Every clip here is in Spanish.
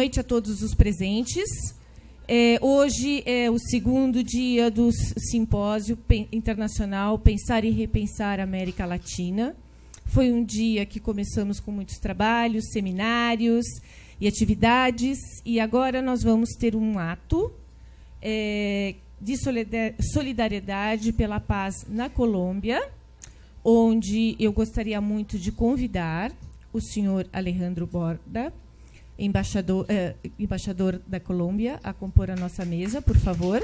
noite a todos os presentes. Hoje é o segundo dia do simpósio internacional Pensar e Repensar a América Latina. Foi um dia que começamos com muitos trabalhos, seminários e atividades, e agora nós vamos ter um ato de solidariedade pela paz na Colômbia, onde eu gostaria muito de convidar o senhor Alejandro Borda, embaixador da Colômbia, a compor a nossa mesa, por favor.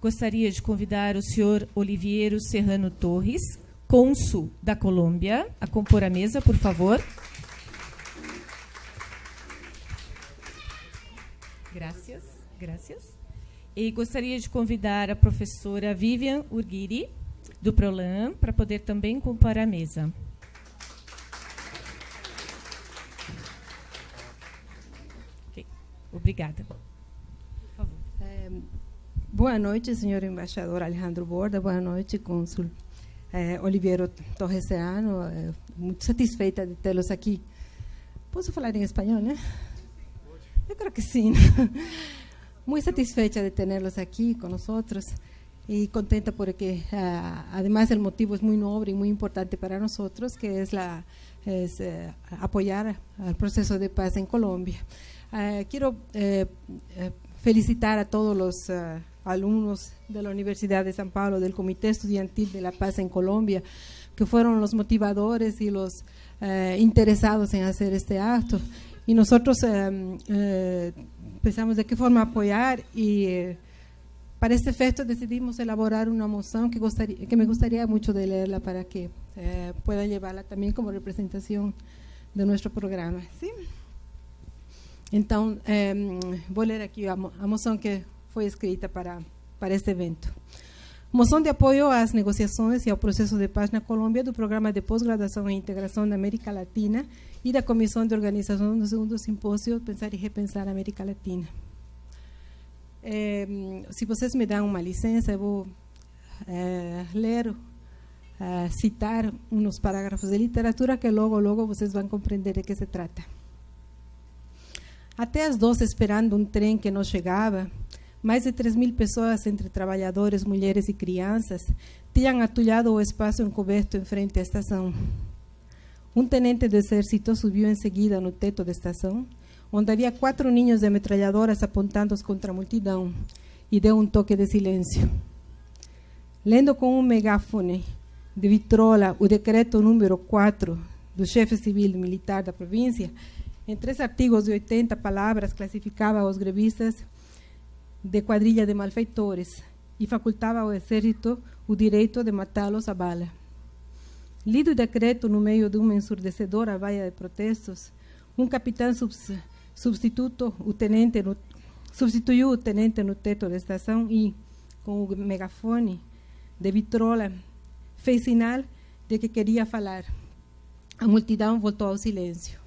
Gostaria de convidar o senhor Oliviero Serrano Torres, cônsul da Colômbia, a compor a mesa, por favor. Graças. E gostaria de convidar a professora Vivian Urguiri, do Prolan, para poder também compor a mesa. Okay. Obrigada. Por favor. Boa noite, senhor embaixador Alejandro Borda. Boa noite, cônsul Oliviero Torres Serrano. Muito satisfeita de tê-los aqui. Posso falar em espanhol, né? Eu creo que sim. Muy satisfecha de tenerlos aquí con nosotros y contenta porque además el motivo es muy noble y muy importante para nosotros, que es apoyar al proceso de paz en Colombia. Quiero felicitar a todos los alumnos de la Universidad de San Pablo, del Comité Estudiantil de la Paz en Colombia, que fueron los motivadores y los interesados en hacer este acto. Y nosotros pensamos de qué forma apoyar y para este efecto decidimos elaborar una moción que me gustaría mucho de leerla para que puedan llevarla también como representación de nuestro programa. ¿Sí? Entonces, voy a leer aquí a moción que fue escrita para este evento. Moção de apoio às negociações e ao processo de paz na Colômbia do Programa de Pós-Graduação e Integração da América Latina e da Comissão de Organização do segundo simpósio Pensar e Repensar a América Latina. Se vocês me dão uma licença, eu vou ler, citar uns parágrafos de literatura que logo vocês vão compreender de que se trata. Até as 12, esperando um trem que não chegava, mais de 3.000 pessoas, entre trabalhadores, mulheres e crianças, tinham atulhado o espaço encoberto em frente à estação. Um tenente do exército subiu em seguida no teto da estação, onde havia 4 ninhos de metralhadoras apontados contra a multidão, e deu um toque de silêncio. Lendo com um megafone de vitrola o decreto número 4 do chefe civil militar da província, em 3 artigos de 80 palavras classificava os grevistas de quadrilha de malfeitores e facultava ao exército o direito de matá-los a bala. Lido o decreto no meio de uma ensurdecedora vaia de protestos, um capitão substituiu o tenente no teto da estação e, com o megafone de vitrola, fez sinal de que queria falar. A multidão voltou ao silêncio.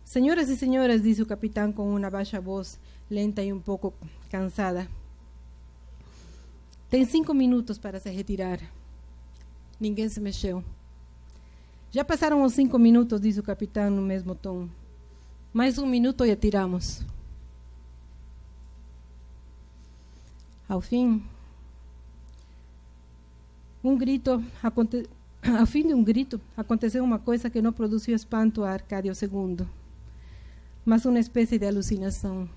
Senhoras e senhores, disse o capitão com uma baixa voz, lenta e um pouco cansada. Tem 5 minutos para se retirar. Ninguém se mexeu. Já passaram os 5 minutos, disse o capitão no mesmo tom. Mais 1 minuto e atiramos. Ao fim de um grito, aconteceu uma coisa que não produziu espanto a Arcádio II, mas uma espécie de alucinação.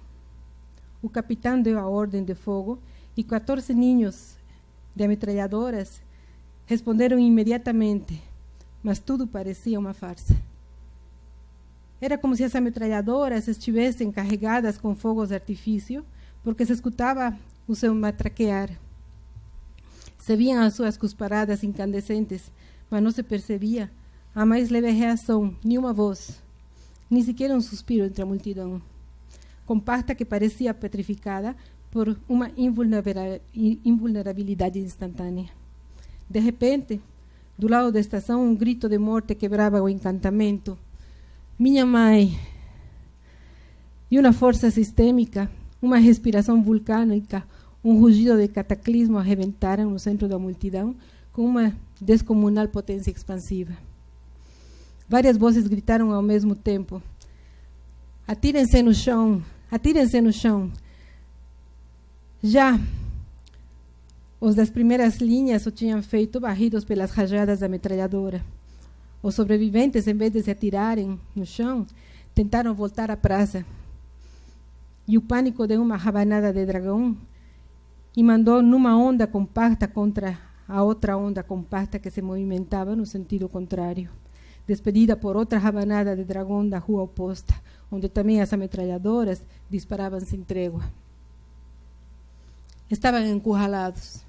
O capitão deu a ordem de fogo e 14 ninhos de ametralhadoras responderam imediatamente, mas tudo parecia uma farsa. Era como se as ametralhadoras estivessem carregadas com fogos de artifício, porque se escutava o seu matraquear. Se viam as suas cusparadas incandescentes, mas não se percebia a mais leve reação, nenhuma voz, nem sequer um suspiro entre a multidão, compacta que parecia petrificada por uma invulnerabilidade instantânea. De repente, do lado da estação, um grito de morte quebrava o encantamento. Minha mãe! E uma força sistêmica, uma respiração vulcânica, um rugido de cataclismo arrebentaram no centro da multidão com uma descomunal potência expansiva. Várias vozes gritaram ao mesmo tempo: atirem-se no chão, atirem-se no chão. Já os das primeiras linhas o tinham feito, varridos pelas rajadas da metralhadora. Os sobreviventes, em vez de se atirarem no chão, tentaram voltar à praça. E o pânico deu uma rabanada de dragão e mandou numa onda compacta contra a outra onda compacta que se movimentava no sentido contrário, despedida por outra rabanada de dragão da rua oposta, onde também as ametralhadoras disparavam sem trégua. Estavam encurralados,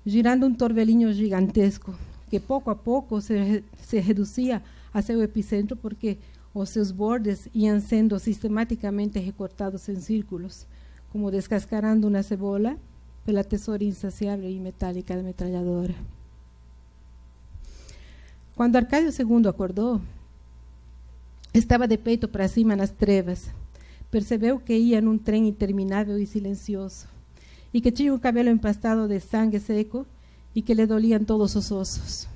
girando um torvelinho gigantesco, que pouco a pouco se reduzia a seu epicentro, porque os seus bordes iam sendo sistematicamente recortados em círculos, como descascarando uma cebola pela tesoura insaciável e metálica da metralhadora. Quando Arcádio II acordou, estava de peito para cima nas trevas. Percebeu que ia num trem interminável e silencioso, e que tinha o cabelo empastado de sangue seco e que lhe doliam todos os ossos.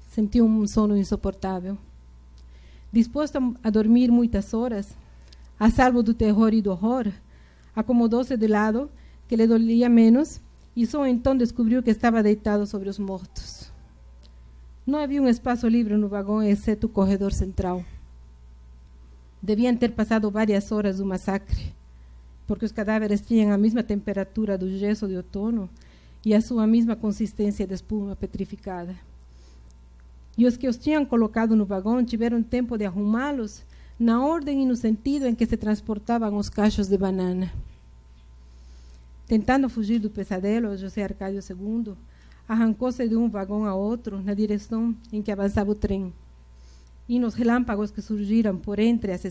Sentiu um sono insuportável. Disposto a dormir muitas horas, a salvo do terror e do horror, acomodou-se de lado, que lhe dolia menos, e só então descobriu que estava deitado sobre os mortos. Não havia um espaço livre no vagão, exceto o corredor central. Deviam ter passado várias horas do massacre, porque os cadáveres tinham a mesma temperatura do gesso de outono e a sua mesma consistência de espuma petrificada. E os que os tinham colocado no vagão tiveram tempo de arrumá-los na ordem e no sentido em que se transportavam os cachos de banana. Tentando fugir do pesadelo, José Arcádio II arrancou-se de um vagão a outro na direção em que avançava o trem. E nos relâmpagos que surgiram por entre as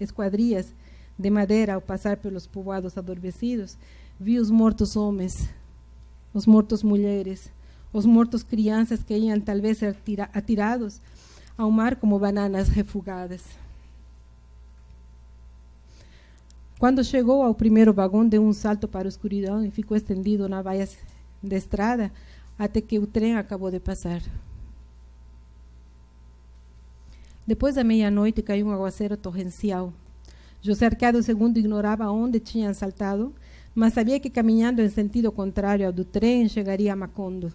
esquadrias de madeira ao passar pelos povoados adormecidos, viu os mortos homens, os mortos mulheres, os mortos crianças que iam talvez ser atirados ao mar como bananas refugadas. Quando chegou ao primeiro vagão, deu um salto para a escuridão e ficou estendido na vaia da estrada até que o trem acabou de passar. Depois da meia-noite caiu um aguaceiro torrencial. José Arcádio II ignorava onde tinham saltado, mas sabia que caminhando em sentido contrário ao do trem chegaria a Macondo.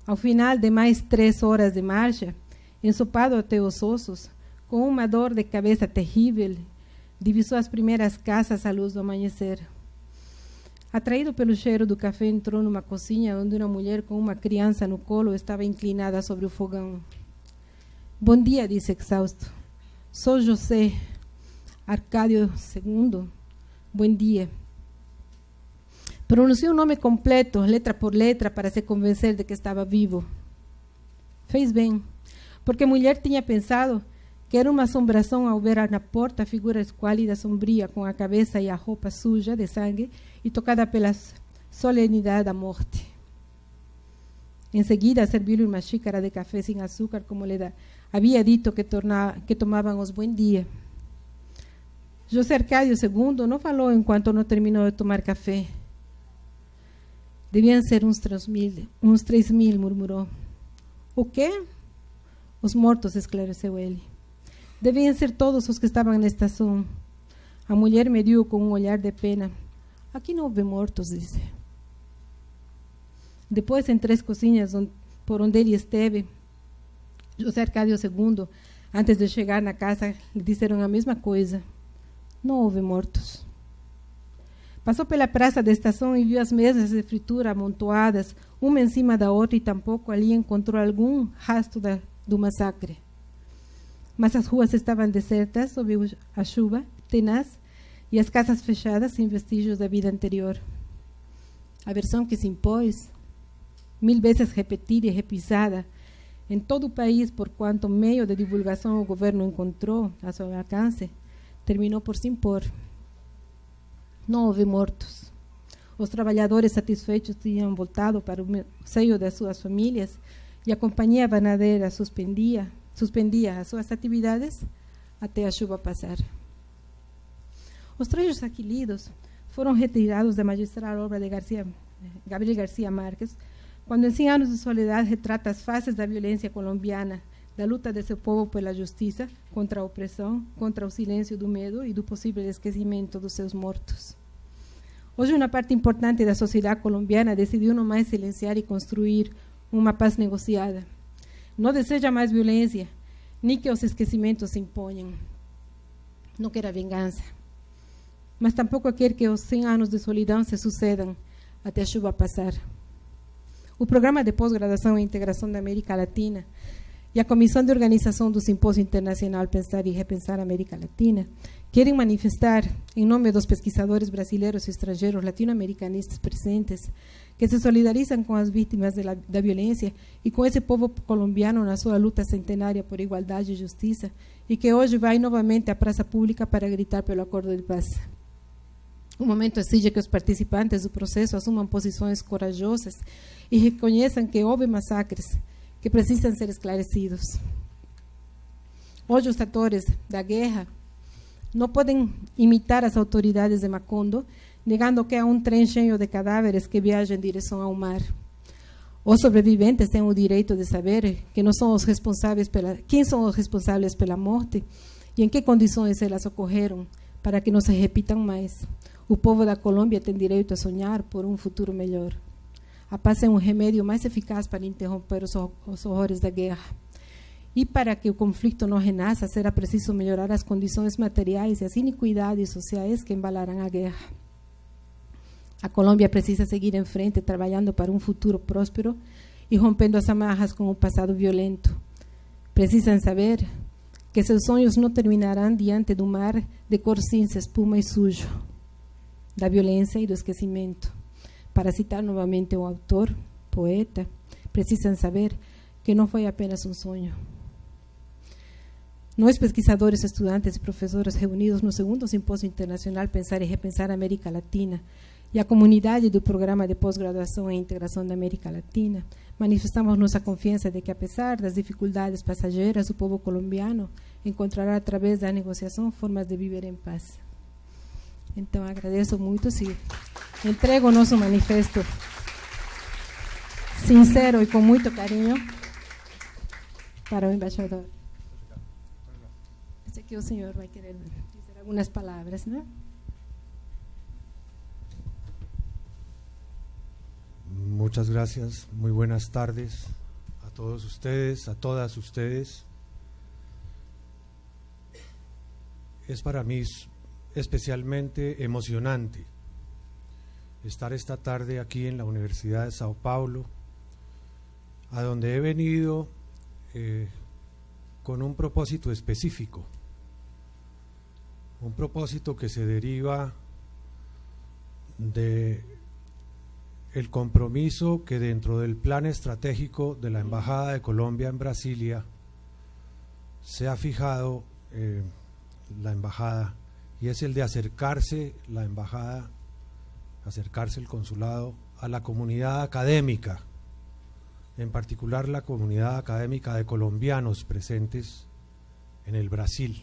Ao final de mais 3 horas de marcha, ensopado até os ossos, com uma dor de cabeça terrível, divisou as primeiras casas à luz do amanhecer. Atraído pelo cheiro do café, entrou numa cozinha onde uma mulher com uma criança no colo estava inclinada sobre o fogão. Bom dia, disse exausto. Sou José Arcádio II. Bom dia. Pronunciou o nome completo, letra por letra, para se convencer de que estava vivo. Fez bem, porque a mulher tinha pensado que era uma assombração ao ver na porta a figura esquálida, sombria, com a cabeça e a roupa suja de sangue e tocada pela solenidade da morte. Em seguida, serviu-lhe uma xícara de café sem açúcar, como lhe havia dito que tomavam os bom dia. José Arcádio II não falou enquanto não terminou de tomar café. Deviam ser uns 3.000, murmurou. O quê? Os mortos, esclareceu ele. Deviam ser todos os que estavam na estação. A mulher mediu com um olhar de pena. Aqui não houve mortos, disse. Depois, em 3 cozinhas por onde ele esteve, José Arcádio II, antes de chegar na casa, lhe disseram a mesma coisa. Não houve mortos. Passou pela praça da estação e viu as mesas de fritura amontoadas, uma em cima da outra, e tampouco ali encontrou algum rastro do massacre. Mas as ruas estavam desertas sob a chuva tenaz e as casas fechadas sem vestígios da vida anterior. A versão que se impôs, 1000 vezes repetida e repisada em todo o país por quanto meio de divulgação o governo encontrou a seu alcance, terminou por se impor. Não houve mortos. Os trabalhadores satisfeitos tinham voltado para o seio das suas famílias e a companhia banadeira suspendia as suas atividades até a chuva passar. Os trechos aqui lidos foram retirados da magistral obra de Gabriel García Márquez, Quando em 100 anos de soledade retrata as faces da violência colombiana, da luta de seu povo pela justiça, contra a opressão, contra o silêncio do medo e do possível esquecimento dos seus mortos. Hoje, uma parte importante da sociedade colombiana decidiu não mais silenciar e construir uma paz negociada. Não deseja mais violência, nem que os esquecimentos se imponham. Não quer a vingança, mas tampouco quer que os 100 anos de solidão se sucedam até a chuva passar. O Programa de Pós-Graduação e Integração da América Latina e a Comissão de Organização do Simpósio Internacional Pensar e Repensar a América Latina querem manifestar, em nome dos pesquisadores brasileiros e estrangeiros latino-americanistas presentes, que se solidarizam com as vítimas da violência e com esse povo colombiano na sua luta centenária por igualdade e justiça, e que hoje vai novamente à praça pública para gritar pelo acordo de paz. O momento exige que os participantes do processo assumam posições corajosas e reconheçam que houve massacres que precisam ser esclarecidos. Hoje, os atores da guerra não podem imitar as autoridades de Macondo, negando que há um trem cheio de cadáveres que viaja em direção ao mar. Os sobreviventes têm o direito de saber que não são os responsáveis quem são os responsáveis pela morte e em que condições elas ocorreram, para que não se repitam mais. O povo da Colômbia tem direito a sonhar por um futuro melhor. A paz é um remédio mais eficaz para interromper os horrores da guerra. E para que o conflito não renasça, será preciso melhorar as condições materiais e as iniquidades sociais que embalarão a guerra. A Colômbia precisa seguir em frente, trabalhando para um futuro próspero e rompendo as amarras com o passado violento. Precisam saber que seus sonhos não terminarão diante do mar de cor cinza, espuma e sujo, da violência e do esquecimento. Para citar novamente o autor, poeta, precisam saber que não foi apenas um sonho. Nós, pesquisadores, estudantes e professores reunidos no segundo Simpósio Internacional Pensar e Repensar a América Latina e a comunidade do Programa de Pós-Graduação e Integração da América Latina, manifestamos nossa confiança de que, apesar das dificuldades passageiras, o povo colombiano encontrará, através da negociação, formas de viver em paz. Então, agradeço muito e entrego o nosso manifesto sincero e com muito carinho para o embaixador. Sei que o senhor vai querer dizer algumas palavras, não? Muchas gracias, muy buenas tardes a todos ustedes, a todas ustedes. Es para mí especialmente emocionante estar esta tarde aquí en la Universidad de Sao Paulo, a donde he venido con un propósito específico, un propósito que se deriva de el compromiso que dentro del plan estratégico de la Embajada de Colombia en Brasilia se ha fijado la embajada, y es el de acercarse la embajada, acercarse el consulado a la comunidad académica, en particular la comunidad académica de colombianos presentes en el Brasil.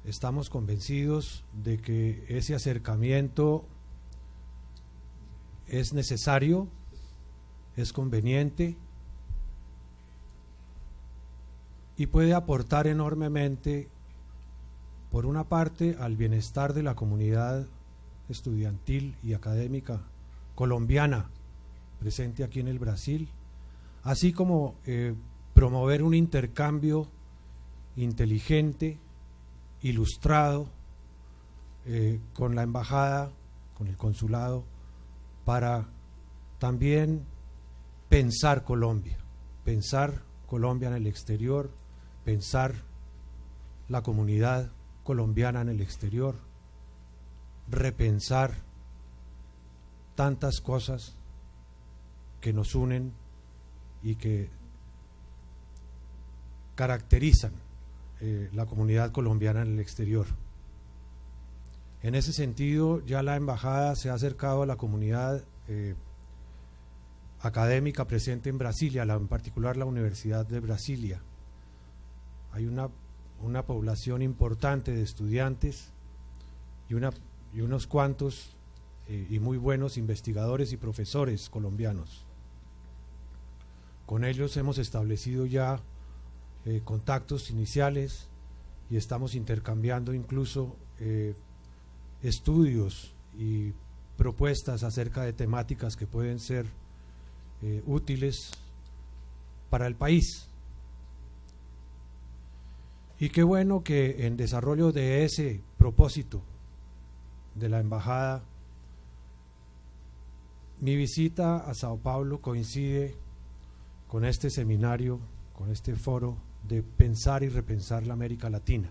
Estamos convencidos de que ese acercamiento es necesario, es conveniente y puede aportar enormemente, por una parte, al bienestar de la comunidad estudiantil y académica colombiana presente aquí en el Brasil, así como promover un intercambio inteligente, ilustrado, con la embajada, con el consulado, para también pensar Colombia en el exterior, pensar la comunidad colombiana en el exterior, repensar tantas cosas que nos unen y que caracterizan la comunidad colombiana en el exterior. En ese sentido, ya la embajada se ha acercado a la comunidad académica presente en Brasilia, en particular la Universidad de Brasilia. Hay una población importante de estudiantes y unos cuantos y muy buenos investigadores y profesores colombianos. Con ellos hemos establecido ya contactos iniciales y estamos intercambiando incluso estudios y propuestas acerca de temáticas que pueden ser útiles para el país. Y qué bueno que en desarrollo de ese propósito de la embajada, mi visita a Sao Paulo coincide con este seminario, con este foro de pensar y repensar la América Latina.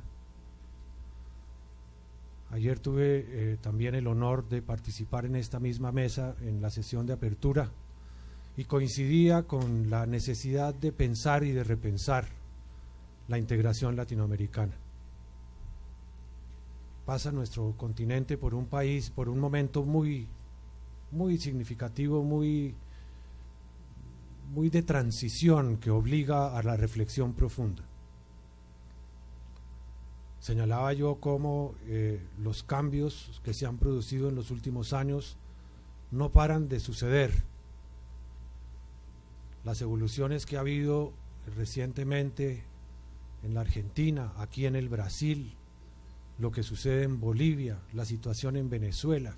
Ayer tuve también el honor de participar en esta misma mesa en la sesión de apertura y coincidía con la necesidad de pensar y de repensar la integración latinoamericana. Pasa nuestro continente por un país, por un momento muy significativo, muy de transición que obliga a la reflexión profunda. Señalaba yo cómo los cambios que se han producido en los últimos años no paran de suceder. Las evoluciones que ha habido recientemente en la Argentina, aquí en el Brasil, lo que sucede en Bolivia, la situación en Venezuela,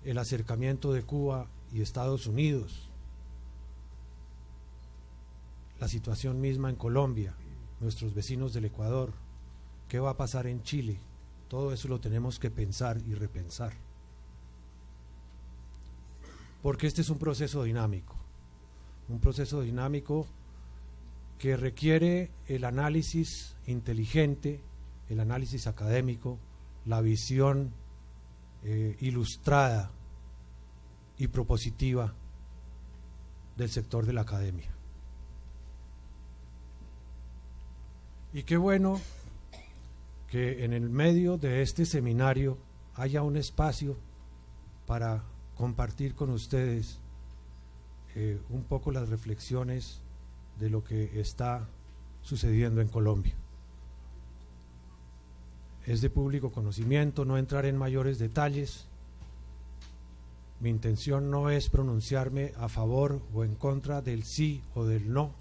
el acercamiento de Cuba y Estados Unidos, la situación misma en Colombia, nuestros vecinos del Ecuador, qué va a pasar en Chile, todo eso lo tenemos que pensar y repensar. Porque este es un proceso dinámico que requiere el análisis inteligente, el análisis académico, la visión ilustrada y propositiva del sector de la academia. Y qué bueno que en el medio de este seminario haya un espacio para compartir con ustedes un poco las reflexiones de lo que está sucediendo en Colombia. Es de público conocimiento, no entrar en mayores detalles. Mi intención no es pronunciarme a favor o en contra del sí o del no,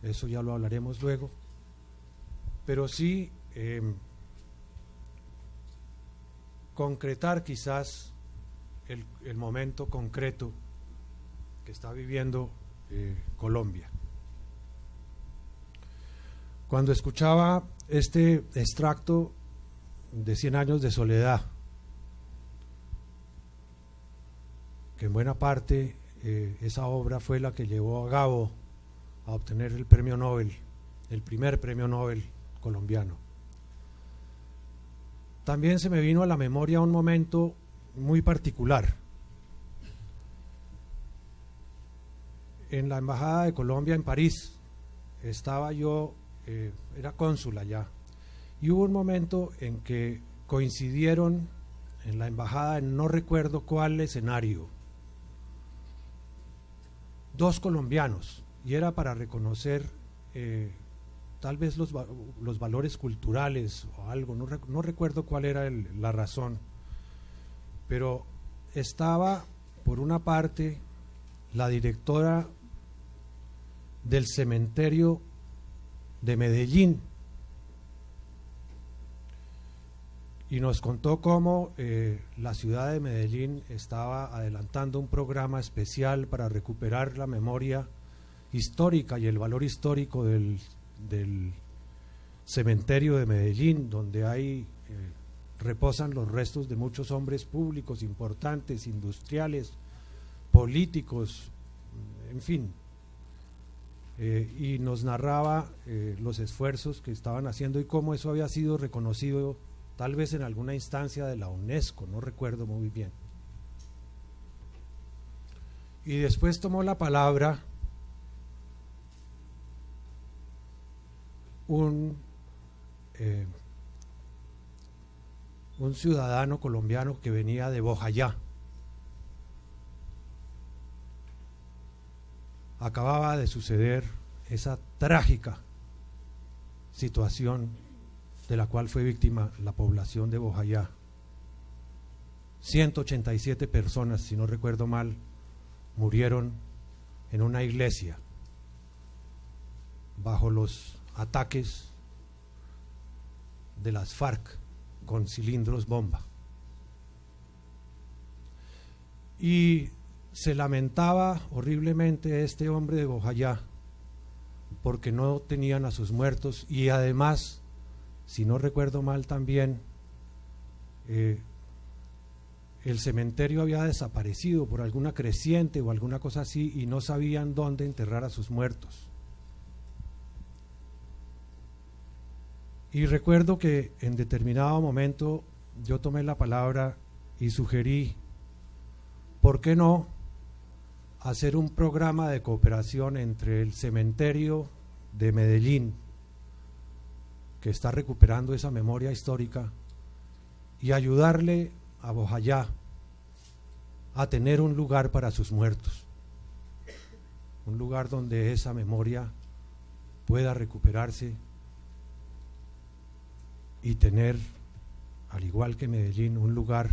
eso ya lo hablaremos luego, pero sí concretar quizás el momento concreto que está viviendo Colombia. Cuando escuchaba este extracto de 100 años de soledad, que en buena parte esa obra fue la que llevó a Gabo a obtener el premio Nobel, el primer premio Nobel colombiano. También se me vino a la memoria un momento muy particular. En la Embajada de Colombia en París, estaba yo, era cónsul allá, y hubo un momento en que coincidieron en la embajada, no recuerdo cuál escenario, dos colombianos, y era para reconocer tal vez los valores culturales o algo, no recuerdo cuál era la razón, pero estaba por una parte la directora del cementerio de Medellín y nos contó cómo la ciudad de Medellín estaba adelantando un programa especial para recuperar la memoria histórica y el valor histórico del cementerio de Medellín, donde reposan los restos de muchos hombres públicos importantes, industriales, políticos, en fin, y nos narraba los esfuerzos que estaban haciendo y cómo eso había sido reconocido tal vez en alguna instancia de la UNESCO, no recuerdo muy bien. Y después tomó la palabra un ciudadano colombiano que venía de Bojayá. Acababa de suceder esa trágica situación de la cual fue víctima la población de Bojayá. 187 personas, si no recuerdo mal, murieron en una iglesia bajo los ataques de las FARC con cilindros bomba. Y se lamentaba horriblemente este hombre de Bojayá porque no tenían a sus muertos, y además, si no recuerdo mal también, el cementerio había desaparecido por alguna creciente o alguna cosa así y no sabían dónde enterrar a sus muertos. Y recuerdo que en determinado momento yo tomé la palabra y sugerí, ¿por qué no hacer un programa de cooperación entre el cementerio de Medellín, que está recuperando esa memoria histórica, y ayudarle a Bojayá a tener un lugar para sus muertos, un lugar donde esa memoria pueda recuperarse y tener, al igual que Medellín, un lugar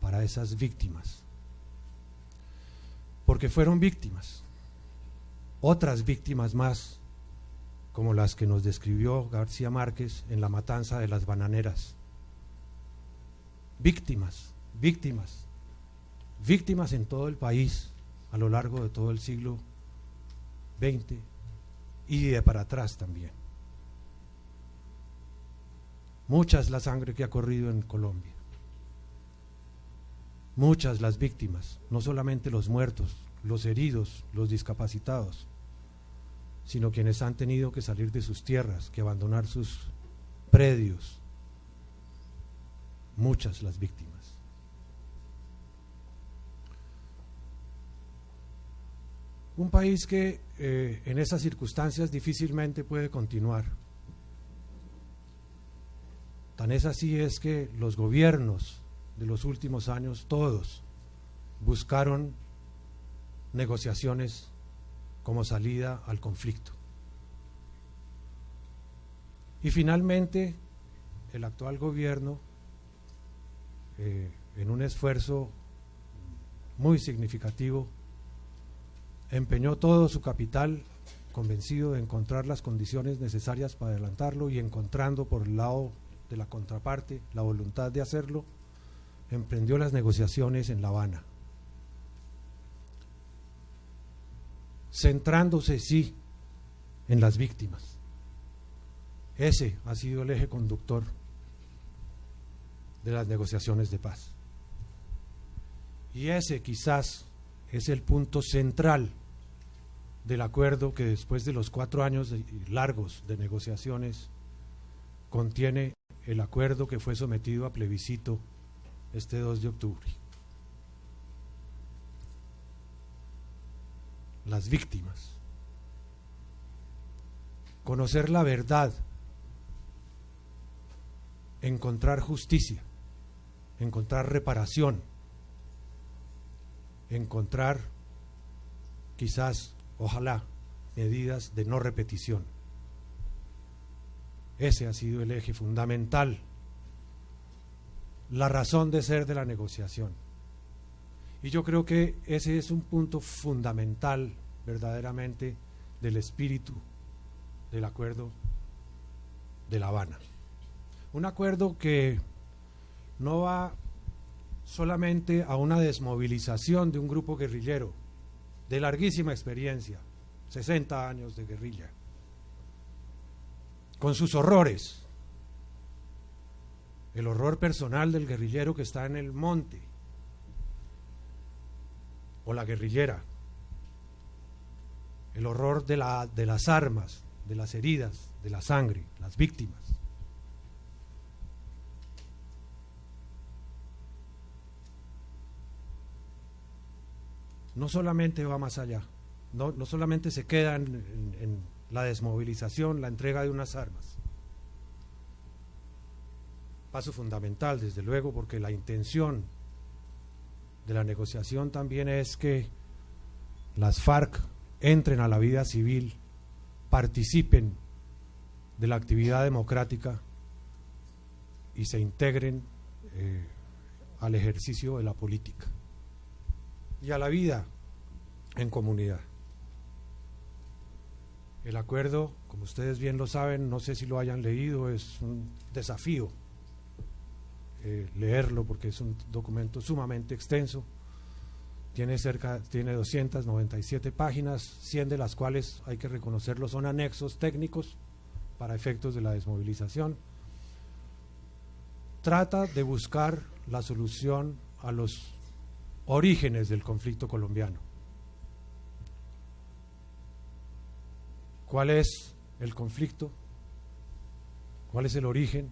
para esas víctimas? Porque fueron víctimas, otras víctimas más, como las que nos describió García Márquez en La matanza de las bananeras. Víctimas, víctimas, víctimas en todo el país a lo largo de todo el siglo XX y de para atrás también. Mucha es la sangre que ha corrido en Colombia, muchas las víctimas, no solamente los muertos, los heridos, los discapacitados, sino quienes han tenido que salir de sus tierras, que abandonar sus predios, muchas las víctimas. Un país que en esas circunstancias difícilmente puede continuar. Tan es así es que los gobiernos de los últimos años, todos, buscaron negociaciones como salida al conflicto. Y finalmente, el actual gobierno, en un esfuerzo muy significativo, empeñó todo su capital, convencido de encontrar las condiciones necesarias para adelantarlo, y encontrando por el lado de la contraparte la voluntad de hacerlo, emprendió las negociaciones en La Habana, centrándose sí en las víctimas. Ese ha sido el eje conductor de las negociaciones de paz, y ese quizás es el punto central del acuerdo que, después de los 4 años largos de negociaciones, contiene el acuerdo que fue sometido a plebiscito este 2 de octubre. Las víctimas. Conocer la verdad, encontrar justicia, encontrar reparación, encontrar, quizás, ojalá, medidas de no repetición. Ese ha sido el eje fundamental, la razón de ser de la negociación. Y yo creo que ese es un punto fundamental, verdaderamente, del espíritu del acuerdo de La Habana. Un acuerdo que no va solamente a una desmovilización de un grupo guerrillero de larguísima experiencia, 60 años de guerrilla, con sus horrores, el horror personal del guerrillero que está en el monte, o la guerrillera, el horror de las armas, de las heridas, de la sangre, las víctimas. No solamente va más allá, no solamente se queda en la desmovilización, la entrega de unas armas. Paso fundamental, desde luego, porque la intención de la negociación también es que las FARC entren a la vida civil, participen de la actividad democrática y se integren al ejercicio de la política y a la vida en comunidad. El acuerdo, como ustedes bien lo saben, no sé si lo hayan leído, es un desafío leerlo porque es un documento sumamente extenso. Tiene 297 páginas, 100 de las cuales, hay que reconocerlo, son anexos técnicos para efectos de la desmovilización. Trata de buscar la solución a los orígenes del conflicto colombiano. ¿Cuál es el conflicto? ¿Cuál es el origen?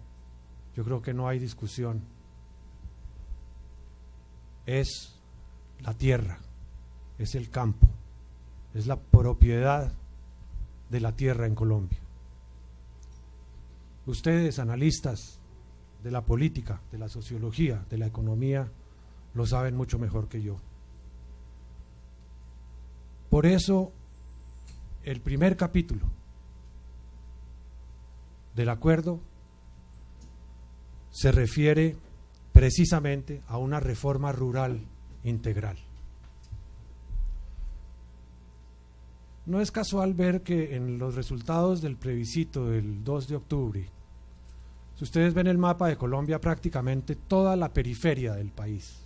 Yo creo que no hay discusión. Es la tierra, es el campo, es la propiedad de la tierra en Colombia. Ustedes, analistas de la política, de la sociología, de la economía, lo saben mucho mejor que yo. Por eso, el primer capítulo del acuerdo se refiere precisamente a una reforma rural integral. No es casual ver que en los resultados del plebiscito del 2 de octubre, si ustedes ven el mapa de Colombia, prácticamente toda la periferia del país,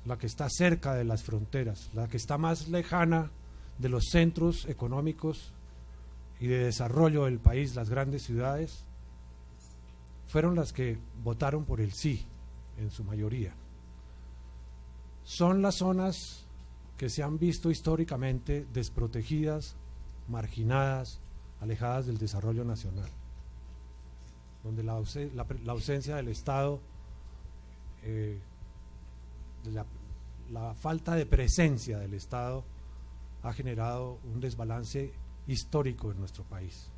la que está cerca de las fronteras, la que está más lejana de los centros económicos y de desarrollo del país, las grandes ciudades, fueron las que votaron por el sí en su mayoría. Son las zonas que se han visto históricamente desprotegidas, marginadas, alejadas del desarrollo nacional, donde la ausencia del Estado, la falta de presencia del Estado ha generado un desbalance histórico en nuestro país.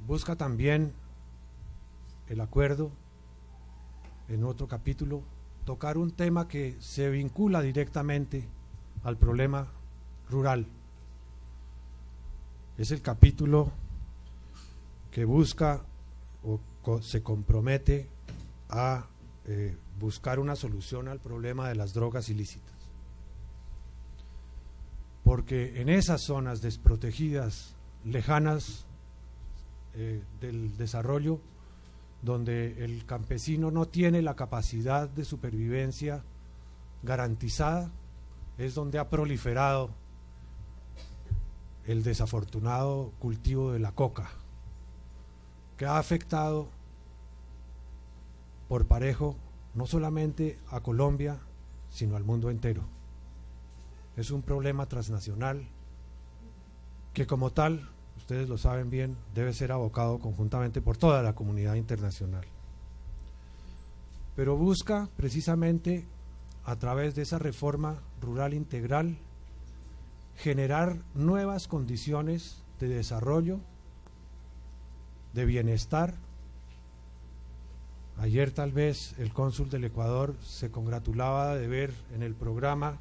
Busca también el acuerdo, en otro capítulo, tocar un tema que se vincula directamente al problema rural. Es el capítulo que busca o se compromete a buscar una solución al problema de las drogas ilícitas. Porque en esas zonas desprotegidas, lejanas del desarrollo, donde el campesino no tiene la capacidad de supervivencia garantizada, es donde ha proliferado el desafortunado cultivo de la coca, que ha afectado por parejo no solamente a Colombia, sino al mundo entero. Es un problema transnacional que, como tal, ustedes lo saben bien, debe ser abocado conjuntamente por toda la comunidad internacional. Pero busca precisamente, a través de esa reforma rural integral, generar nuevas condiciones de desarrollo, de bienestar. Ayer tal vez el cónsul del Ecuador se congratulaba de ver en el programa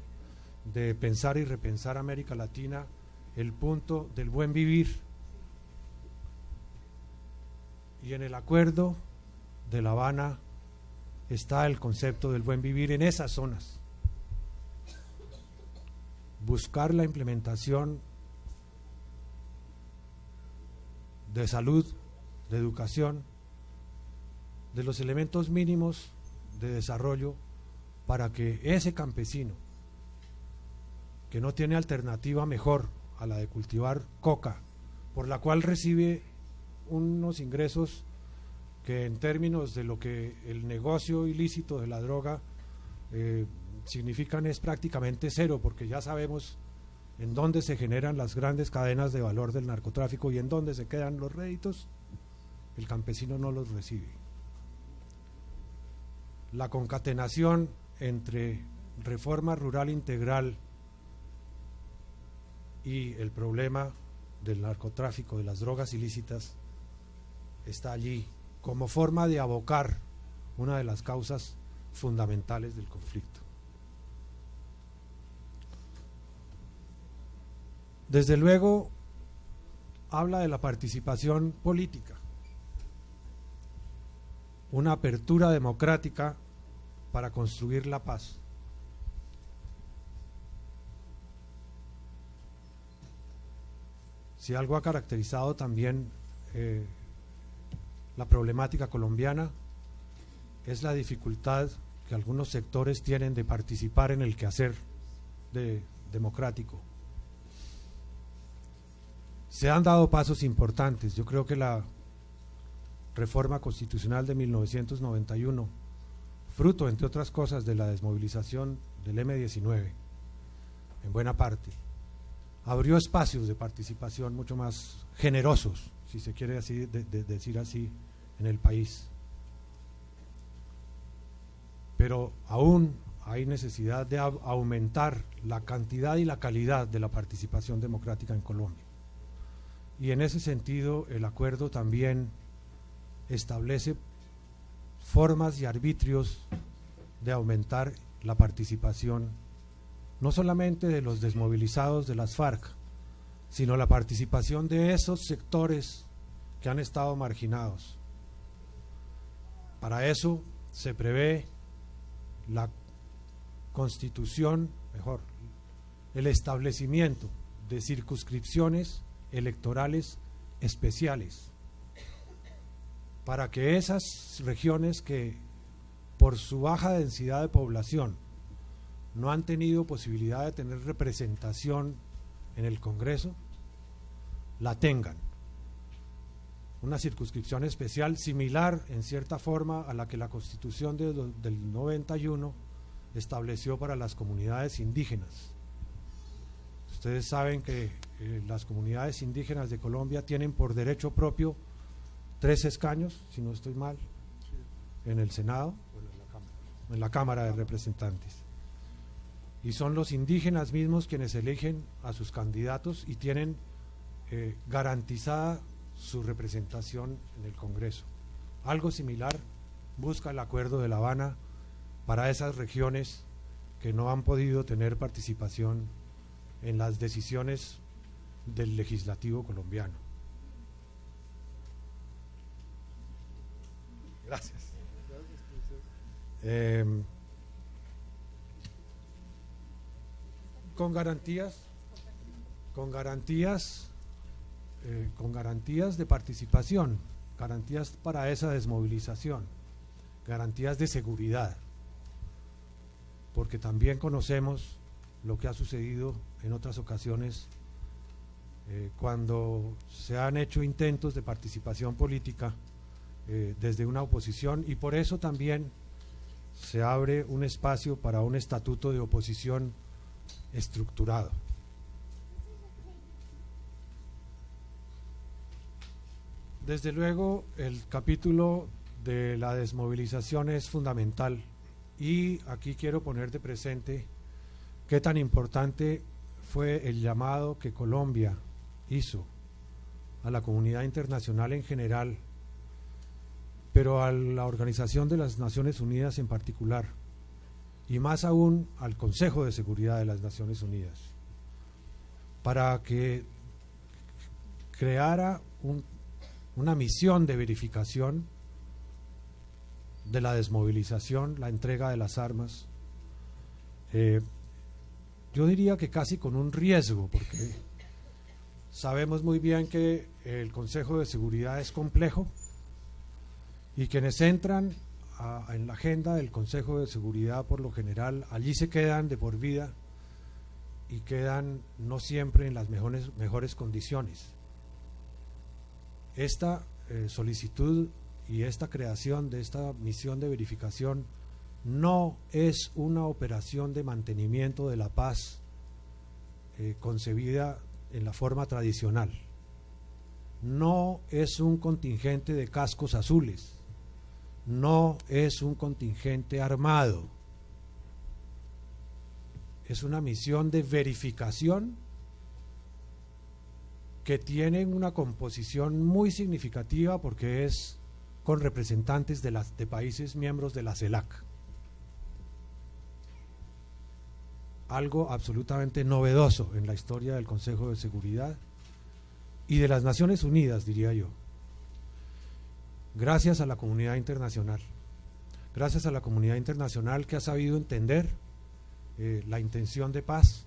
de Pensar y Repensar América Latina el punto del buen vivir, y en el acuerdo de La Habana está el concepto del buen vivir en esas zonas. Buscar la implementación de salud, de educación, de los elementos mínimos de desarrollo para que ese campesino, que no tiene alternativa mejor a la de cultivar coca, por la cual recibe unos ingresos que en términos de lo que el negocio ilícito de la droga significan es prácticamente cero, porque ya sabemos en dónde se generan las grandes cadenas de valor del narcotráfico y en dónde se quedan los réditos, el campesino no los recibe. La concatenación entre reforma rural integral y el problema del narcotráfico, de las drogas ilícitas, está allí como forma de abocar una de las causas fundamentales del conflicto. Desde luego, habla de la participación política. una apertura democrática para construir la paz. Si algo ha caracterizado también la problemática colombiana es la dificultad que algunos sectores tienen de participar en el quehacer democrático. Se han dado pasos importantes. Yo creo que la reforma constitucional de 1991, fruto, entre otras cosas, de la desmovilización del M-19, en buena parte, abrió espacios de participación mucho más generosos, si se quiere así, decir así, en el país. Pero aún hay necesidad de aumentar la cantidad y la calidad de la participación democrática en Colombia. Y en ese sentido el acuerdo también establece formas y arbitrios de aumentar la participación, no solamente de los desmovilizados de las FARC, sino la participación de esos sectores que han estado marginados. Para eso se prevé la constitución, el establecimiento de circunscripciones electorales especiales para que esas regiones que por su baja densidad de población no han tenido posibilidad de tener representación en el Congreso, la tengan. Una circunscripción especial similar en cierta forma a la que la Constitución del 91 estableció para las comunidades indígenas. Ustedes saben que las comunidades indígenas de Colombia tienen por derecho propio 3 escaños, si no estoy mal, en el Senado, en la Cámara de Representantes. Y son los indígenas mismos quienes eligen a sus candidatos y tienen garantizada su representación en el Congreso. Algo similar busca el Acuerdo de La Habana para esas regiones que no han podido tener participación en las decisiones del legislativo colombiano. Gracias. Con garantías de participación, garantías para esa desmovilización, garantías de seguridad, porque también conocemos lo que ha sucedido en otras ocasiones cuando se han hecho intentos de participación política desde una oposición, y por eso también se abre un espacio para un estatuto de oposición estructurado. Desde luego el capítulo de la desmovilización es fundamental, y aquí quiero poner de presente qué tan importante fue el llamado que Colombia hizo a la comunidad internacional en general, pero a la Organización de las Naciones Unidas en particular, y más aún al Consejo de Seguridad de las Naciones Unidas, para que creara una misión de verificación de la desmovilización, la entrega de las armas, yo diría que casi con un riesgo, porque sabemos muy bien que el Consejo de Seguridad es complejo, y quienes entran en la agenda del Consejo de Seguridad por lo general allí se quedan de por vida, y quedan no siempre en las mejores condiciones. Esta solicitud y esta creación de esta misión de verificación no es una operación de mantenimiento de la paz concebida en la forma tradicional. No es un contingente de cascos azules, no es un contingente armado, es una misión de verificación que tiene una composición muy significativa, porque es con representantes de países miembros de la CELAC. Algo absolutamente novedoso en la historia del Consejo de Seguridad y de las Naciones Unidas, diría yo. gracias a la comunidad internacional. Gracias a la comunidad internacional que ha sabido entender la intención de paz,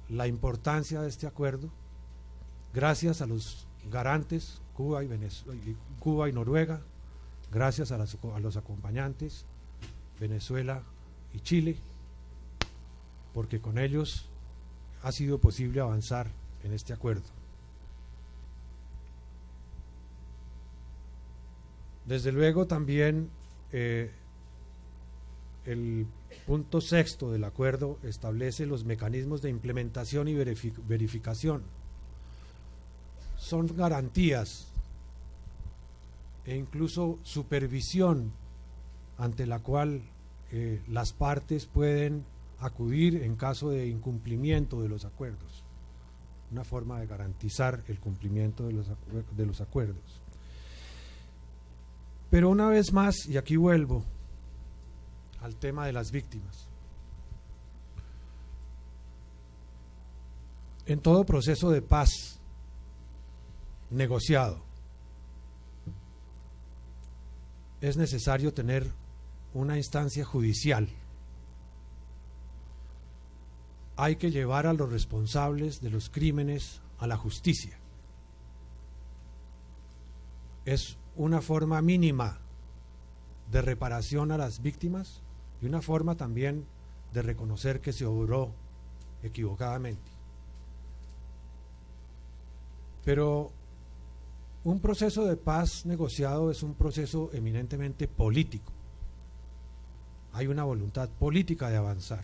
la importancia de este acuerdo, gracias a los garantes, Cuba y Noruega, gracias a los acompañantes, Venezuela y Chile, porque con ellos ha sido posible avanzar en este acuerdo. Desde luego también el punto 6 del acuerdo establece los mecanismos de implementación y verificación. Son garantías e incluso supervisión ante la cual las partes pueden acudir en caso de incumplimiento de los acuerdos. Una forma de garantizar el cumplimiento de los acuerdos. Pero una vez más, y aquí vuelvo al tema de las víctimas. En todo proceso de paz negociado, es necesario tener una instancia judicial. Hay que llevar a los responsables de los crímenes a la justicia. Es una forma mínima de reparación a las víctimas y una forma también de reconocer que se obró equivocadamente. Pero un proceso de paz negociado es un proceso eminentemente político. Hay una voluntad política de avanzar.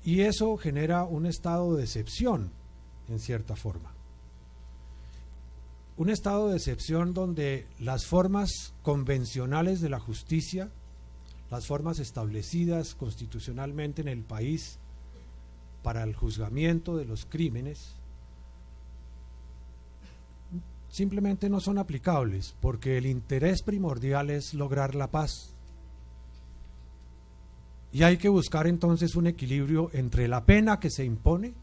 Y eso genera un estado de excepción, en cierta forma. Un estado de excepción donde las formas convencionales de la justicia, las formas establecidas constitucionalmente en el país para el juzgamiento de los crímenes, simplemente no son aplicables, porque el interés primordial es lograr la paz. Y hay que buscar entonces un equilibrio entre la pena que se impone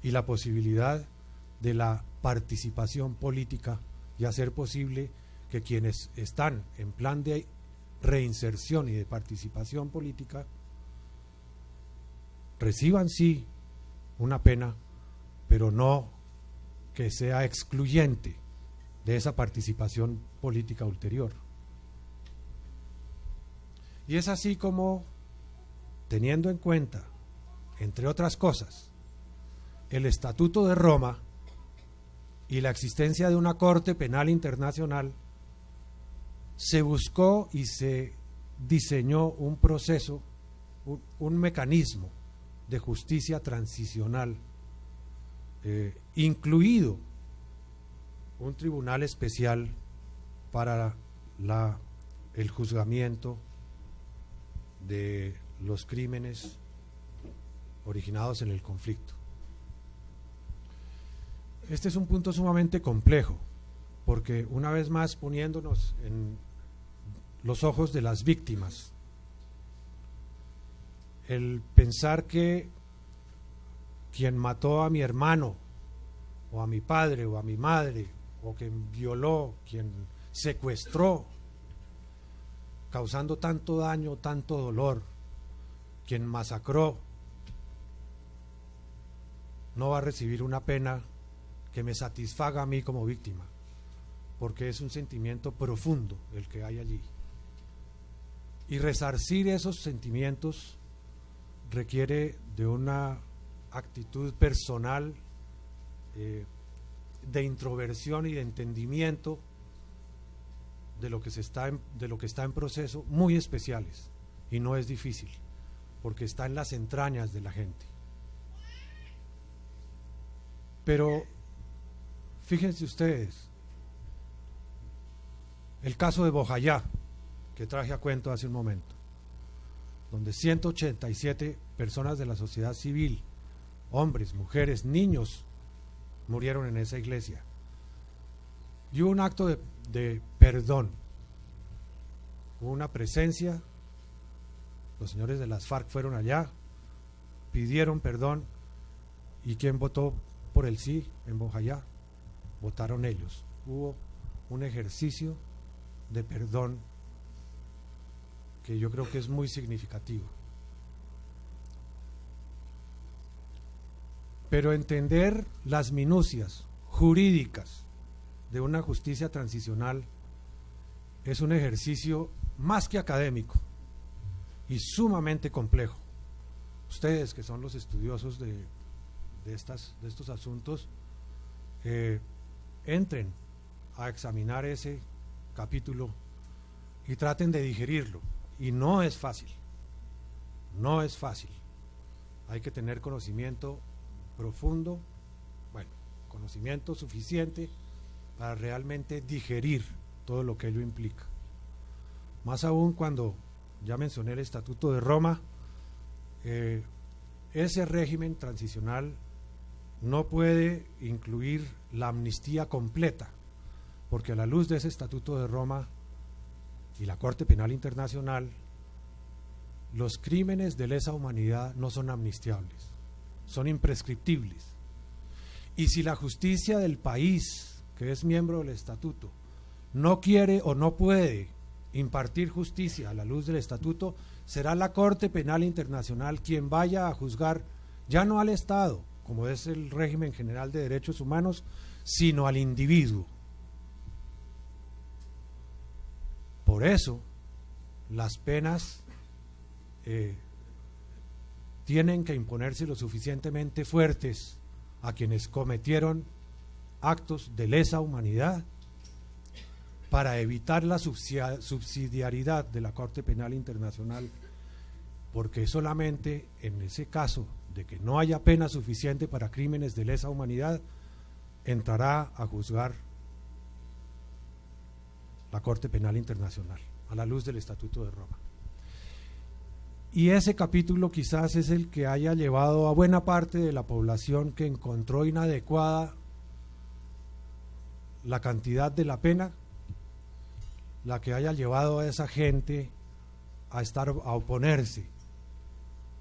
y la posibilidad de la participación política y hacer posible que quienes están en plan de reinserción y de participación política reciban sí una pena, pero no que sea excluyente de esa participación política ulterior. Y es así como, teniendo en cuenta, entre otras cosas, el Estatuto de Roma y la existencia de una Corte Penal Internacional, se buscó y se diseñó un proceso, un mecanismo de justicia transicional, incluido un tribunal especial para el juzgamiento de los crímenes originados en el conflicto. Este es un punto sumamente complejo, porque una vez más poniéndonos en los ojos de las víctimas, el pensar que quien mató a mi hermano, o a mi padre, o a mi madre, o quien violó, quien secuestró, causando tanto daño, tanto dolor, quien masacró, no va a recibir una pena que me satisfaga a mí como víctima, porque es un sentimiento profundo el que hay allí. Y resarcir esos sentimientos requiere de una actitud personal de introversión y de entendimiento de lo que está en proceso, muy especiales, y no es difícil, porque está en las entrañas de la gente. Pero fíjense ustedes, el caso de Bojayá, que traje a cuento hace un momento, donde 187 personas de la sociedad civil, hombres, mujeres, niños, murieron en esa iglesia. Y hubo un acto de perdón, hubo una presencia, los señores de las FARC fueron allá, pidieron perdón. ¿Y quién votó por el sí en Bojayá? votaron ellos. Hubo un ejercicio de perdón que yo creo que es muy significativo. Pero entender las minucias jurídicas de una justicia transicional es un ejercicio más que académico y sumamente complejo. Ustedes que son los estudiosos de estos asuntos, entren a examinar ese capítulo y traten de digerirlo. Y no es fácil, no es fácil. Hay que tener conocimiento profundo, bueno, conocimiento suficiente para realmente digerir todo lo que ello implica. Más aún cuando ya mencioné el Estatuto de Roma, ese régimen transicional no puede incluir la amnistía completa, porque a la luz de ese Estatuto de Roma y la Corte Penal Internacional, los crímenes de lesa humanidad no son amnistiables, son imprescriptibles. Y si la justicia del país, que es miembro del Estatuto, no quiere o no puede impartir justicia a la luz del Estatuto, será la Corte Penal Internacional quien vaya a juzgar, ya no al Estado, como es el régimen general de derechos humanos, sino al individuo. Por eso, las penas tienen que imponerse lo suficientemente fuertes a quienes cometieron actos de lesa humanidad para evitar la subsidiariedad de la Corte Penal Internacional, porque solamente en ese caso de que no haya pena suficiente para crímenes de lesa humanidad, entrará a juzgar la Corte Penal Internacional, a la luz del Estatuto de Roma. Y ese capítulo quizás es el que haya llevado a buena parte de la población que encontró inadecuada la cantidad de la pena, la que haya llevado a esa gente a oponerse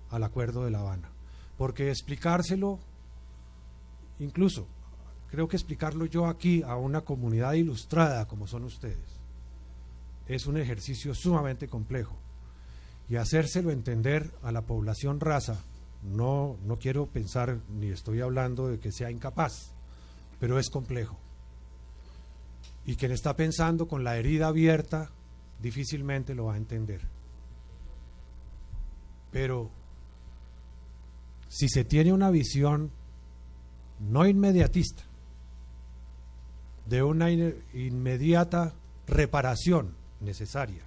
al Acuerdo de La Habana. Porque explicárselo, incluso creo que explicarlo yo aquí a una comunidad ilustrada como son ustedes, es un ejercicio sumamente complejo. Y hacérselo entender a la población rasa, no quiero pensar ni estoy hablando de que sea incapaz, pero es complejo. Y quien está pensando con la herida abierta difícilmente lo va a entender. Pero si se tiene una visión no inmediatista, de una inmediata reparación necesaria,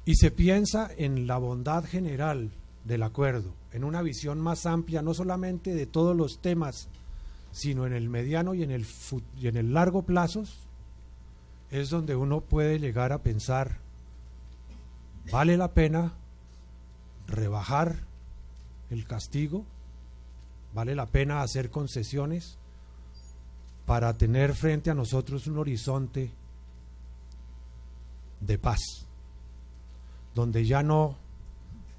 y se piensa en la bondad general del acuerdo, en una visión más amplia, no solamente de todos los temas, sino en el mediano y en el largo plazos, es donde uno puede llegar a pensar, ¿vale la pena rebajar el castigo? ¿Vale la pena hacer concesiones para tener frente a nosotros un horizonte de paz, donde ya no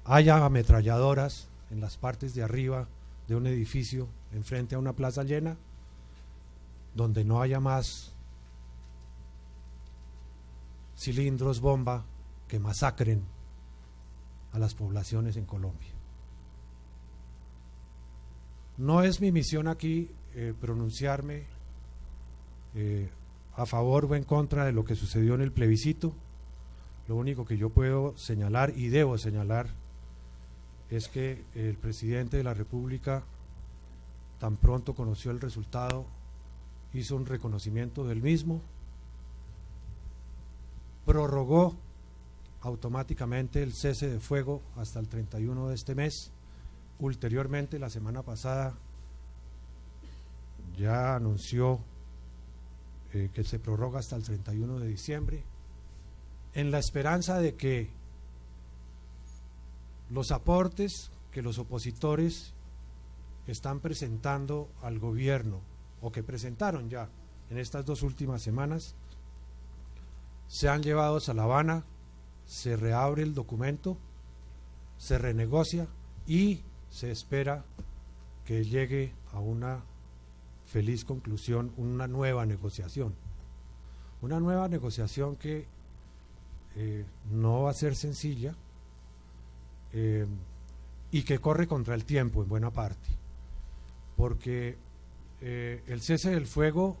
haya ametralladoras en las partes de arriba de un edificio enfrente a una plaza llena, donde no haya más cilindros bomba que masacren a las poblaciones en Colombia? No es mi misión aquí pronunciarme a favor o en contra de lo que sucedió en el plebiscito. Lo único que yo puedo señalar y debo señalar es que el presidente de la República, tan pronto conoció el resultado, hizo un reconocimiento del mismo, prorrogó automáticamente el cese de fuego hasta el 31 de este mes. Ulteriormente, la semana pasada, ya anunció que se prorroga hasta el 31 de diciembre, en la esperanza de que los aportes que los opositores están presentando al gobierno, o que presentaron ya en estas 2 últimas semanas, sean llevados a La Habana, se reabre el documento, se renegocia y se espera que llegue a una feliz conclusión una nueva negociación. Una nueva negociación que no va a ser sencilla y que corre contra el tiempo en buena parte, porque el cese del fuego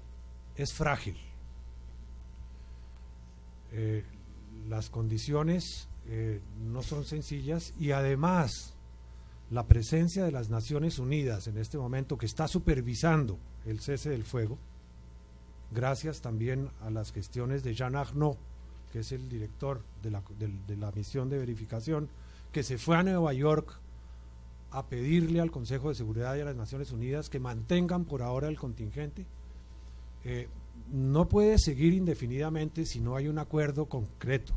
es frágil. Las condiciones no son sencillas y además la presencia de las Naciones Unidas en este momento, que está supervisando el cese del fuego, gracias también a las gestiones de Jean Arnaud, que es el director de la misión de verificación, que se fue a Nueva York a pedirle al Consejo de Seguridad y a las Naciones Unidas que mantengan por ahora el contingente. No puede seguir indefinidamente si no hay un acuerdo concreto,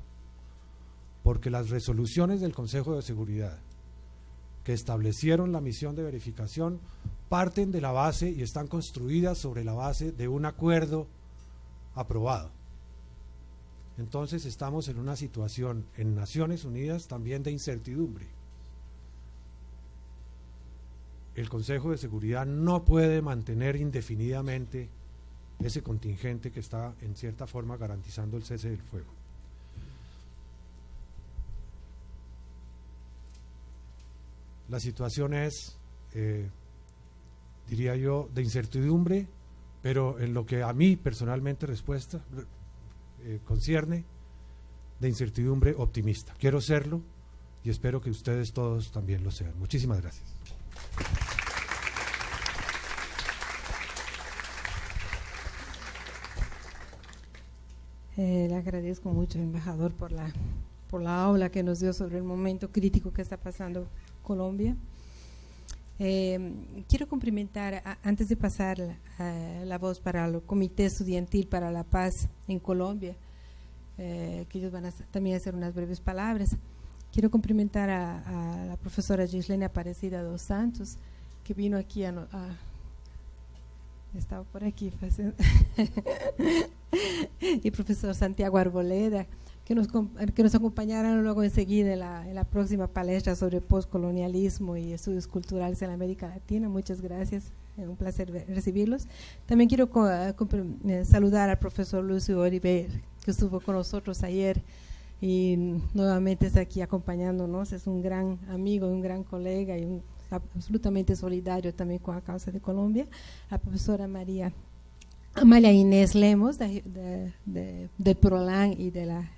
porque las resoluciones del Consejo de Seguridad que establecieron la misión de verificación parten de la base y están construidas sobre la base de un acuerdo aprobado. Entonces estamos en una situación en Naciones Unidas también de incertidumbre. El Consejo de Seguridad no puede mantener indefinidamente ese contingente que está en cierta forma garantizando el cese del fuego. La situación es, diría yo, de incertidumbre, pero en lo que a mí personalmente concierne, de incertidumbre optimista. Quiero serlo y espero que ustedes todos también lo sean. Muchísimas gracias. Le agradezco mucho, embajador, por la aula que nos dio sobre el momento crítico que está pasando Colombia. Quiero cumplimentar, antes de pasar la voz para el Comité Estudiantil para la Paz en Colombia, que ellos van a también hacer unas breves palabras. Quiero cumplimentar a la profesora Gislene Aparecida dos Santos, que vino aquí estaba por aquí, y profesor Santiago Arboleda, que nos acompañaron luego enseguida en la próxima palestra sobre postcolonialismo y estudios culturales en América Latina. Muchas gracias, es un placer recibirlos. También quiero saludar al profesor Lucio Oliver, que estuvo con nosotros ayer y nuevamente está aquí acompañándonos. Es un gran amigo, un gran colega y absolutamente solidario también con la causa de Colombia. La profesora Amalia Inés Lemos de PROLAN y de la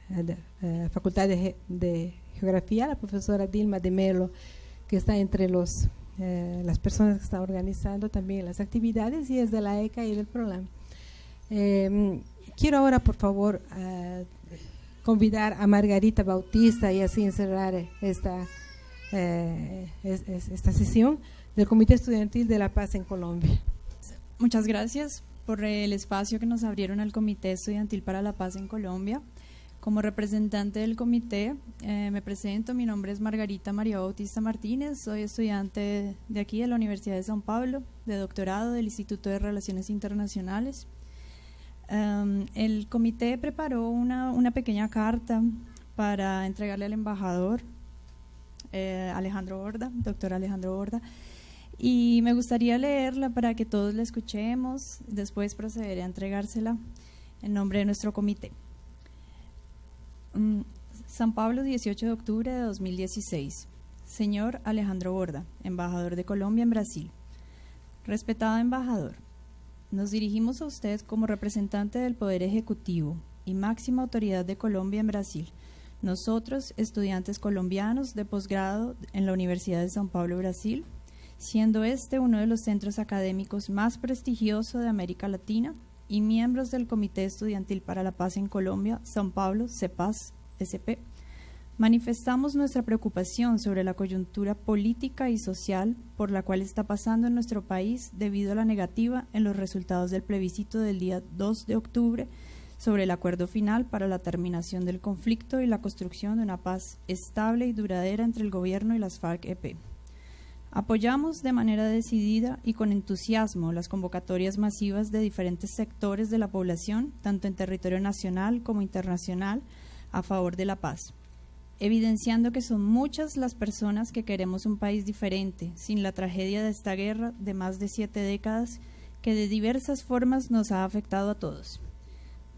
Facultad de Geografía, la profesora Dilma de Melo, que está entre las personas que están organizando también las actividades, y es de la ECA y del PROLAN. Quiero ahora, por favor, convidar a Margarita Bautista y así encerrar esta sesión del Comité Estudiantil de la Paz en Colombia. Muchas gracias por el espacio que nos abrieron al Comité Estudiantil para la Paz en Colombia. Como representante del comité, me presento. Mi nombre es Margarita María Bautista Martínez, soy estudiante de aquí de la Universidad de São Paulo, de doctorado del Instituto de Relaciones Internacionales. El comité preparó una pequeña carta para entregarle al embajador Alejandro Borda, doctor Alejandro Borda, y me gustaría leerla para que todos la escuchemos. Después procederé a entregársela en nombre de nuestro comité. San Pablo, 18 de octubre de 2016. Señor Alejandro Borda, embajador de Colombia en Brasil. Respetado embajador, nos dirigimos a usted como representante del Poder Ejecutivo y máxima autoridad de Colombia en Brasil. Nosotros, estudiantes colombianos de posgrado en la Universidad de São Paulo, Brasil, siendo este uno de los centros académicos más prestigiosos de América Latina y miembros del Comité Estudiantil para la Paz en Colombia, São Paulo, CEPAS, SP, manifestamos nuestra preocupación sobre la coyuntura política y social por la cual está pasando en nuestro país debido a la negativa en los resultados del plebiscito del día 2 de octubre sobre el acuerdo final para la terminación del conflicto y la construcción de una paz estable y duradera entre el gobierno y las FARC-EP. Apoyamos de manera decidida y con entusiasmo las convocatorias masivas de diferentes sectores de la población, tanto en territorio nacional como internacional, a favor de la paz, evidenciando que son muchas las personas que queremos un país diferente, sin la tragedia de esta guerra de más de 7 décadas que de diversas formas nos ha afectado a todos.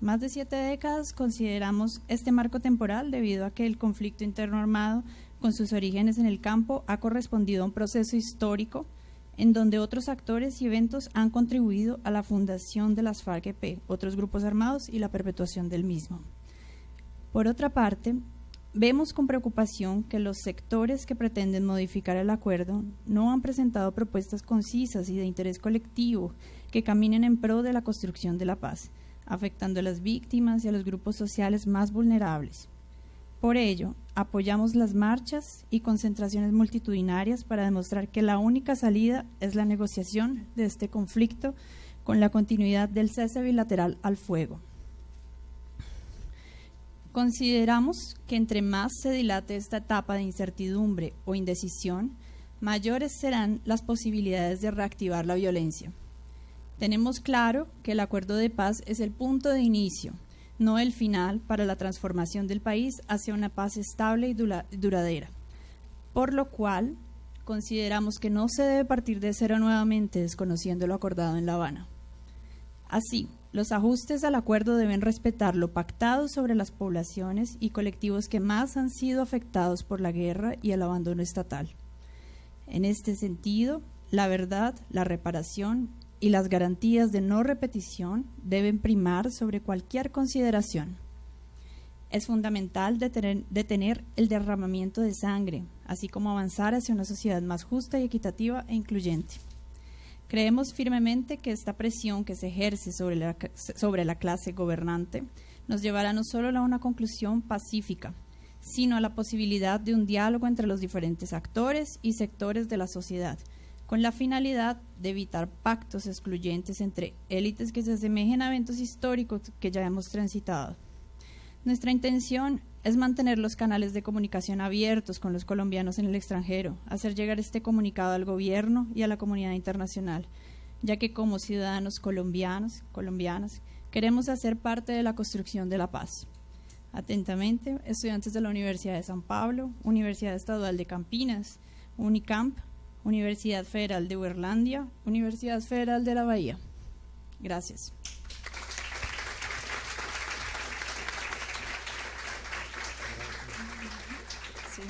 Más de 7 décadas consideramos este marco temporal debido a que el conflicto interno armado, con sus orígenes en el campo, ha correspondido a un proceso histórico en donde otros actores y eventos han contribuido a la fundación de las FARC-EP, otros grupos armados y la perpetuación del mismo. Por otra parte, vemos con preocupación que los sectores que pretenden modificar el acuerdo no han presentado propuestas concisas y de interés colectivo que caminen en pro de la construcción de la paz, afectando a las víctimas y a los grupos sociales más vulnerables. Por ello, apoyamos las marchas y concentraciones multitudinarias para demostrar que la única salida es la negociación de este conflicto con la continuidad del cese bilateral al fuego. Consideramos que entre más se dilate esta etapa de incertidumbre o indecisión, mayores serán las posibilidades de reactivar la violencia. Tenemos claro que el acuerdo de paz es el punto de inicio, no el final para la transformación del país hacia una paz estable y duradera, por lo cual consideramos que no se debe partir de cero nuevamente desconociendo lo acordado en La Habana. Así, los ajustes al acuerdo deben respetar lo pactado sobre las poblaciones y colectivos que más han sido afectados por la guerra y el abandono estatal. En este sentido, la verdad, la reparación y las garantías de no repetición deben primar sobre cualquier consideración. Es fundamental detener el derramamiento de sangre, así como avanzar hacia una sociedad más justa y equitativa e incluyente. Creemos firmemente que esta presión que se ejerce sobre la clase gobernante nos llevará no solo a una conclusión pacífica, sino a la posibilidad de un diálogo entre los diferentes actores y sectores de la sociedad, con la finalidad de evitar pactos excluyentes entre élites que se asemejen a eventos históricos que ya hemos transitado. Nuestra intención es mantener los canales de comunicación abiertos con los colombianos en el extranjero, hacer llegar este comunicado al gobierno y a la comunidad internacional, ya que como ciudadanos colombianas, queremos hacer parte de la construcción de la paz. Atentamente, estudiantes de la Universidad de San Pablo, Universidad Estadual de Campinas, Unicamp, Universidad Federal de Uberlandia, Universidad Federal de la Bahía. Gracias. Sí.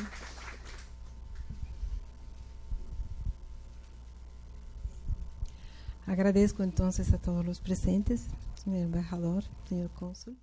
Agradezco entonces a todos los presentes, señor embajador, señor cónsul.